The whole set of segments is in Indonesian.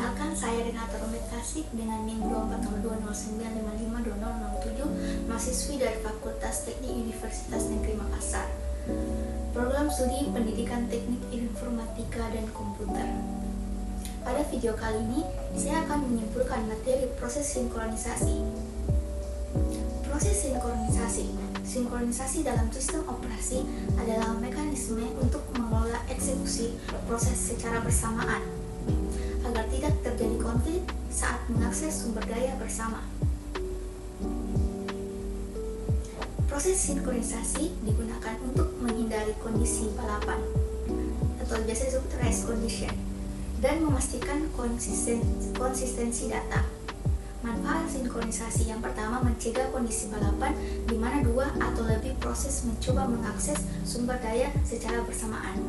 Perkenalkan, saya Renata Romit Kasih dengan NIM 240209552007, mahasiswi dari Fakultas Teknik Universitas Negeri Makassar. Program Studi Pendidikan Teknik Informatika dan Komputer. Pada video kali ini, saya akan menyimpulkan materi proses sinkronisasi. Proses sinkronisasi dalam sistem operasi adalah mekanisme untuk mengelola eksekusi proses secara bersamaan agar tidak terjadi konflik saat mengakses sumber daya bersama. Proses sinkronisasi digunakan untuk menghindari kondisi balapan atau biasa disebut race condition dan memastikan konsistensi data. Manfaat sinkronisasi yang pertama mencegah kondisi balapan di mana dua atau lebih proses mencoba mengakses sumber daya secara bersamaan.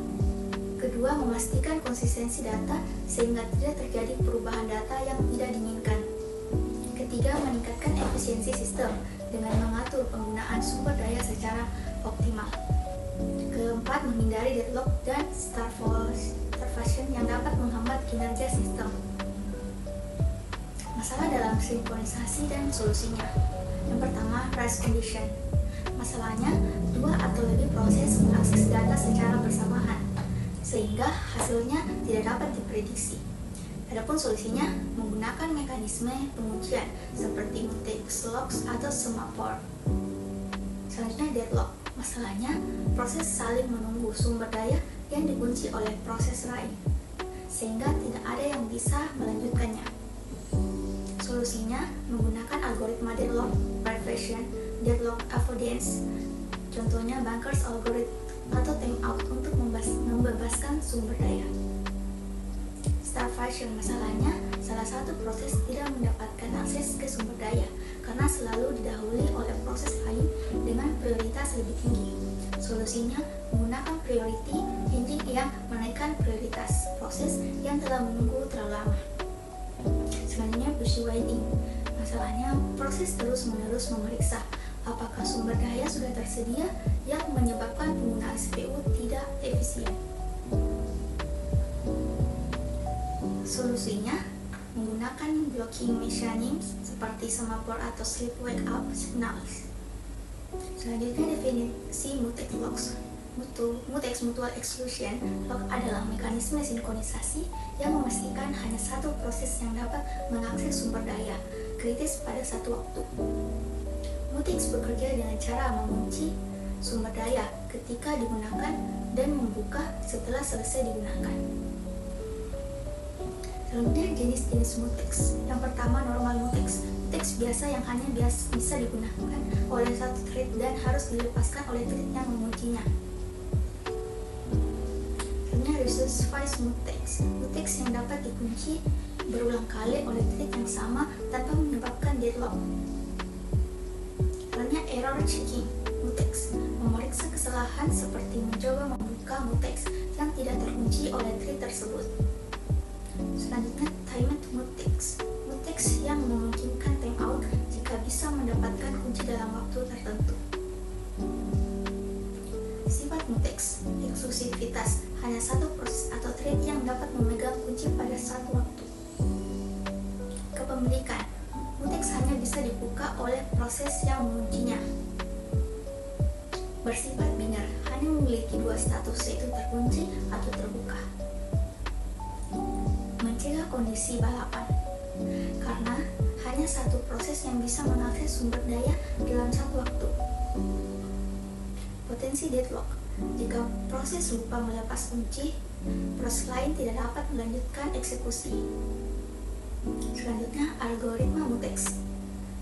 Kedua, memastikan konsistensi data sehingga tidak terjadi perubahan data yang tidak diinginkan. Ketiga, meningkatkan efisiensi sistem dengan mengatur penggunaan sumber daya secara optimal. Keempat, menghindari deadlock dan starvation yang dapat menghambat kinerja sistem. Masalah dalam sinkronisasi dan solusinya. Yang pertama, race condition. Masalahnya, dua atau lebih proses mengakses data secara bersamaan, sehingga hasilnya tidak dapat diprediksi. Adapun solusinya menggunakan mekanisme penguncian seperti mutex locks atau semaphore. Selanjutnya deadlock. Masalahnya proses saling menunggu sumber daya yang dikunci oleh proses lain, sehingga tidak ada yang bisa melanjutkannya. Solusinya menggunakan algoritma deadlock prevention, deadlock avoidance, contohnya Banker's algorithm atau timeout untuk membebaskan sumber daya. Starvation, masalahnya salah satu proses tidak mendapatkan akses ke sumber daya karena selalu didahului oleh proses lain dengan prioritas lebih tinggi. Solusinya menggunakan priority engine yang menaikkan prioritas proses yang telah menunggu terlalu lama. Selanjutnya busy waiting. Masalahnya proses terus-menerus memeriksa apakah sumber daya sudah tersedia yang menyebabkan penggunaan CPU tidak efisien. Solusinya menggunakan blocking mechanism seperti semaphore atau sleep wake up signals. Selanjutnya definisi mutex locks. Mutex mutual exclusion lock adalah mekanisme sinkronisasi yang memastikan hanya satu proses yang dapat mengakses sumber daya kritis pada satu waktu. Mutex bekerja dengan cara mengunci sumber daya ketika digunakan dan membuka setelah selesai digunakan. Selanjutnya jenis-jenis mutex. Yang pertama normal mutex. Mutex biasa yang hanya bisa digunakan oleh satu thread dan harus dilepaskan oleh thread yang menguncinya. Selanjutnya reverse mutex. Mutex yang dapat dikunci berulang kali oleh thread yang sama tanpa menyebabkan deadlock. Selanjutnya error checking mutex. Memeriksa kesalahan seperti mencoba membuka mutex yang tidak terkunci oleh thread tersebut. Selanjutnya timed mutex. Mutex yang memungkinkan timeout jika bisa mendapatkan kunci dalam waktu tertentu. Sifat mutex, eksklusivitas, hanya satu proses atau thread yang dapat memegang kunci pada satu waktu. Kepemilikan, mutex hanya bisa dibuka oleh proses yang menguncinya. Bersifat binary, hanya memiliki dua status, yaitu terkunci atau terbuka. Mencegah kondisi balapan, karena hanya satu proses yang bisa mengakses sumber daya dalam satu waktu. Potensi deadlock, jika proses lupa melepas kunci, proses lain tidak dapat melanjutkan eksekusi. Selanjutnya algoritma mutex.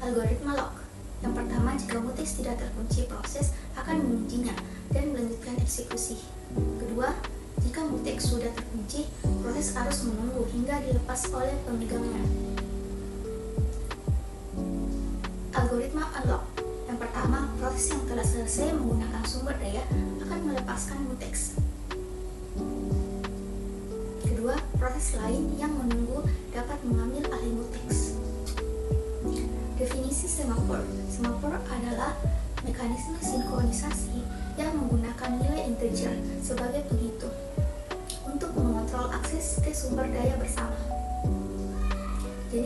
Algoritma lock. Yang pertama, jika mutex tidak terkunci, proses akan menguncinya dan melanjutkan eksekusi. Kedua, jika mutex sudah terkunci, proses harus menunggu hingga dilepas oleh pemegangnya. Algoritma unlock. Yang pertama, proses yang telah selesai menggunakan sumber daya akan melepaskan mutex. Kedua, proses lain yang menunggu dapat mengambil alih mutex. Definisi semaphore. Semaphore adalah mekanisme sinkronisasi yang menggunakan nilai integer sebagai penghitung untuk mengontrol akses ke sumber daya bersama.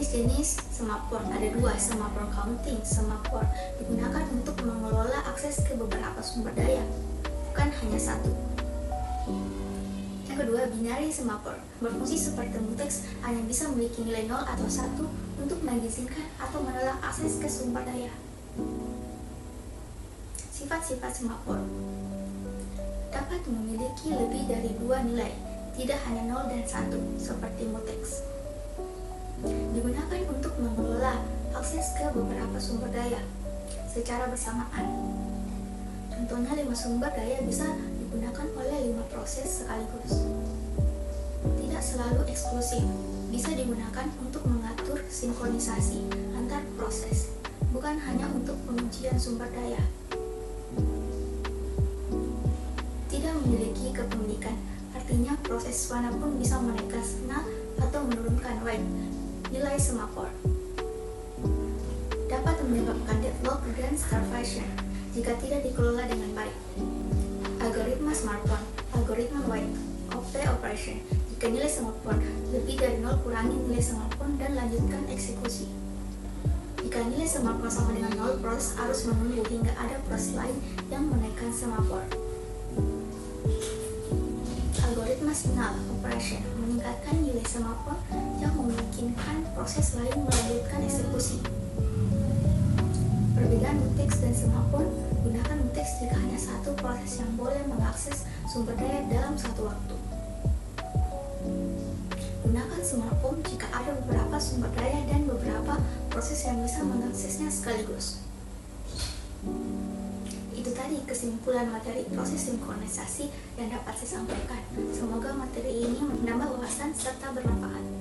Jenis-jenis semaphore ada dua, semaphore counting. Semaphore digunakan untuk mengelola akses ke beberapa sumber daya, bukan hanya satu. Yang kedua, binary semaphore berfungsi seperti mutex, hanya bisa memiliki nilai 0 atau 1 untuk mengizinkan atau menolak akses ke sumber daya. Sifat-sifat semaphore dapat memiliki lebih dari dua nilai, tidak hanya 0 dan 1 seperti mutex. Digunakan untuk mengelola akses ke beberapa sumber daya secara bersamaan. Contohnya 5 sumber daya bisa digunakan oleh 5 proses sekaligus. Tidak selalu eksklusif, bisa digunakan untuk mengatur sinkronisasi antar proses, bukan hanya untuk pengujian sumber daya. Tidak memiliki kepemilikan, artinya proses manapun bisa menaikkan signal atau menurunkan weight nilai semaphore. Dapat menyebabkan deadlock dan starvation jika tidak dikelola dengan baik. Algoritma smartphone, algoritma white, OP operation. Jika nilai semaphore lebih dari 0, kurangi nilai semaphore dan lanjutkan eksekusi. Jika nilai semaphore sama dengan 0, proses harus menunggu hingga ada proses lain yang menaikkan semaphore. Algoritma signal operation meningkatkan nilai semaphore yang memungkinkan proses lain melanjutkan eksekusi. Perbedaan mutex dan semaphore, gunakan mutex jika hanya satu proses yang boleh mengakses sumber daya dalam satu waktu. Gunakan semaphore jika ada beberapa sumber daya dan beberapa proses yang bisa mengaksesnya sekaligus. Itu tadi kesimpulan materi proses sinkronisasi yang dapat saya sampaikan. Semoga materi ini menambah wawasan serta bermanfaat.